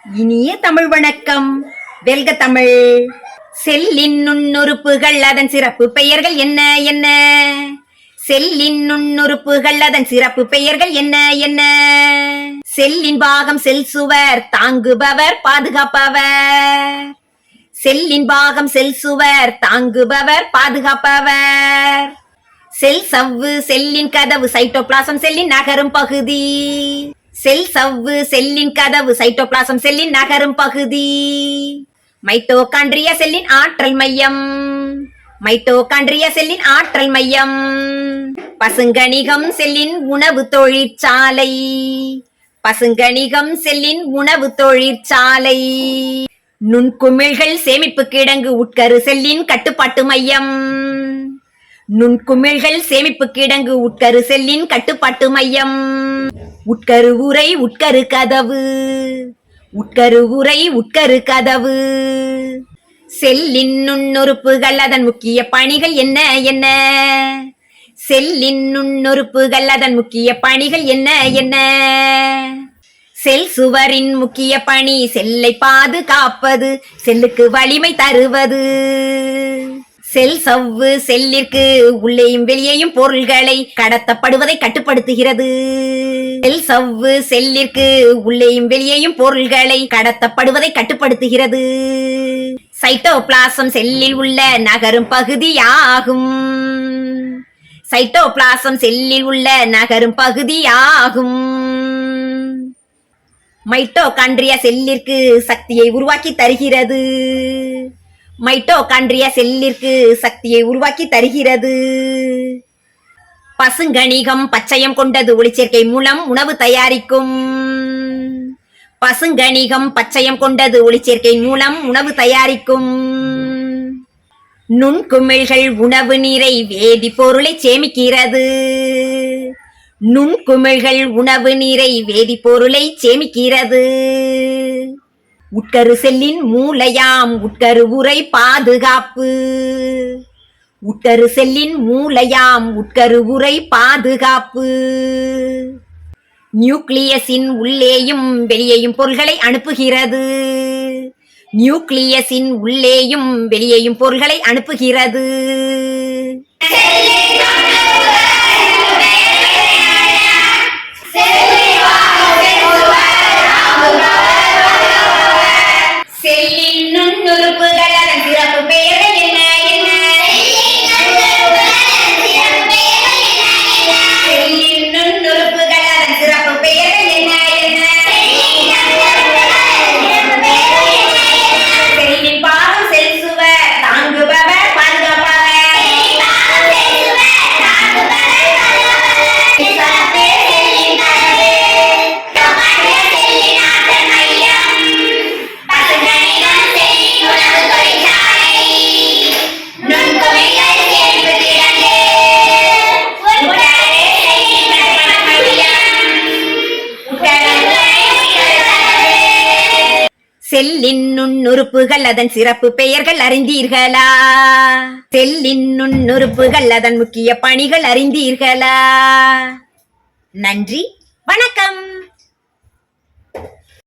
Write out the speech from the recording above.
இனிய தமிழ் வணக்கம். வெல்க தமிழ். செல்லின் நுண்ணுறுப்புகள் அதன் சிறப்பு பெயர்கள் என்ன என்ன? செல்லின் நுண்ணுறுப்புகள் அதன் சிறப்பு பெயர்கள் என்ன என்ன? செல்லின் பாகம் செல் சுவர் தாங்குபவர் பாதுகாப்பவர். செல்லின் பாகம் செல் சுவர் தாங்குபவர் பாதுகாப்பவர். செல் சவ்வு செல்லின் கதவு சைட்டோபிளாசம் செல்லின் நகரும் பகுதி. செல் சவ்வு செல்லின் கதவு சைட்டோபிளாசம் செல்லின் நகரும் பகுதி. மைட்டோகாண்ட்ரியா செல்லின் ஆற்றல் மையம். மைட்டோகாண்ட்ரியா செல்லின் ஆற்றல் மையம். பசுங்கணிகம் செல்லின் உணவு தொழிற்சாலை. பசுங்கணிகம் செல்லின் உணவு தொழிற்சாலை. நுண்குமிழ்கள் சேமிப்பு கிடங்கு உட்கரு செல்லின் கட்டுப்பாட்டு மையம். நுண்குமிழ்கள் சேமிப்பு கிடங்கு உட்கரு செல்லின் கட்டுப்பாட்டு மையம். உட்கரு உரை உட்கரு கதவு. உட்கரு உரை உட்கரு கதவு. செல்லின் நுண்ணுறுப்புகள் அதன் முக்கிய பணிகள் என்ன என்ன? செல்லின் நுண்ணுறுப்புகள் அதன் முக்கிய பணிகள் என்ன என்ன? செல் சுவரின் முக்கிய பணி செல்லை பாதுகாப்பது, செல்லுக்கு வலிமை தருவது. செல் சவ்வு செல்லிற்கு உள்ளேயும் வெளியேயும் பொருள்களை கடத்தப்படுவதை கட்டுப்படுத்துகிறது. செல் சவ்வு செல்லிற்கு உள்ளேயும் வெளியேயும் பொருள்களை கடத்தப்படுவதை கட்டுப்படுத்துகிறது. சைட்டோபிளாசம் செல்லில் உள்ள நகரும் பகுதியாகும். சைட்டோபிளாசம் செல்லில் உள்ள நகரும் பகுதியாகும். மைட்டோகாண்ட்ரியா செல்லிற்கு சக்தியை உருவாக்கி தருகிறது. மைட்டோகாண்ட்ரியா செல்லிற்கு சக்தியை உருவாக்கி தருகிறது. பசுங்கணிகம் பச்சையம் கொண்டது ஒளிச்சேர்க்கை மூலம் உணவு தயாரிக்கும். பசுங்கணிகம் பச்சையம் கொண்டது ஒளிச்சேர்க்கை மூலம் உணவு தயாரிக்கும். நுண்குமிழ்கள் உணவு நீரை வேதிப்பொருளை சேமிக்கிறது. நுண்குமிழ்கள் உணவு நீரை வேதிப்பொருளை சேமிக்கிறது. உட்கரு செல்லின் மூளையாம் உட்கரு உரை பாதுகாப்பு. உட்கரு செல்லின் மூளையாம் உட்கரு உரை பாதுகாப்பு. நியூக்ளியஸின் உள்ளேயும் வெளியேயும் பொருள்களை அனுப்புகிறது. நியூக்ளியஸின் உள்ளேயும் வெளியேயும் பொருள்களை அனுப்புகிறது. செல்லின் நுண்ணுறுப்புகள் அதன் சிறப்பு பெயர்கள் என்ன என்ன? செல்லின் நுண்ணுறுப்புகள் அதன் சிறப்பு பெயர்கள் என்ன என்ன? செல்லின் பாகம் செல் சுவர் தாங்குபவர் பாதுகாப்பவர். செல்லின் நுண்ணுறுப்புகள் அதன் சிறப்பு பெயர்கள் அறிந்தீர்களா? செல்லின் நுண்ணுறுப்புகள் அதன் முக்கிய பணிகள் அறிந்தீர்களா? நன்றி, வணக்கம்.